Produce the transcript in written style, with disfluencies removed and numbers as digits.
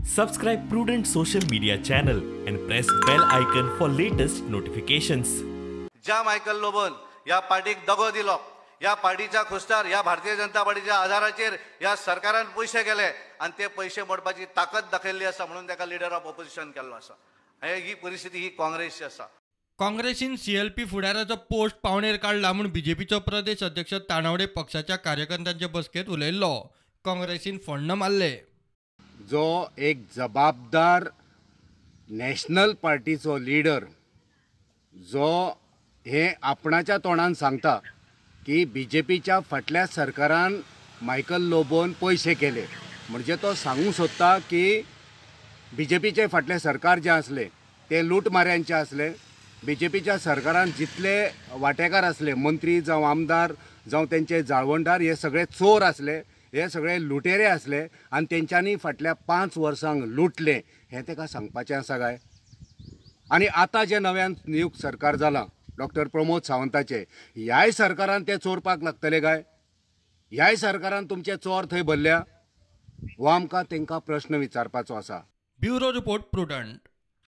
Subscribe Prudent social media channel and press bell icon for latest notifications. ज्या Michael लोबोन या पार्टीक दगो दिलो, या पार्टीच्या खुस्तार या भारतीय जनता पार्टीच्या आधाराचेर या सरकारान पैसे गेले आणि ते पैसे मोडपाची ताकद दाखयल्ली आसा म्हणून ताका लीडर ऑफ ऑपोजिशन केल्लो आसा। ही परिस्थिती ही काँग्रेसची आसा। काँग्रेसीन CLP फुडाऱ्याचो पोस्ट पावणेर काढला म्हणून बीजेपीचो प्रदेश अध्यक्ष तानावडे पक्षाच्या कार्यकर्त्यांचे बसकेत उलयल्लो। काँग्रेसीन फोण्ण मारले। जो एक जबाबदार नॅशनल पार्टीचो लीडर जो हे आपणाच्या तोंडान सांगता की बीजेपीच्या फाटल्या सरकारान मायकल लोबोन पैसे केले, म्हणजे तो सांगूंक सोदता की बीजेपीचे फाटले सरकार जे असले ते लूटमाऱ्यांचे असले। बीजेपीच्या सरकारान जितले वांटेकार असले, मंत्री जावं आमदार जावं तेंचे जाळवणदार, हे सगळे चोर असले, हे सगळे लुटेरे असले आणि तेंच्यांनी फाटल्या 5 वर्सांक लुटले, हे तेका सांगपाचें आसा काय? आणि आता जे नव्यान नियुक्त सरकार जाला डॉक्टर प्रमोद सावंताचे, ह्याय सरकारान ते चोरपाक लागतले काय? ह्याय सरकारान तुमचे चोर थंय भरल्या? हो आमकां तेंकां प्रश्न विचारपाचो आसा। Bureau report prudent.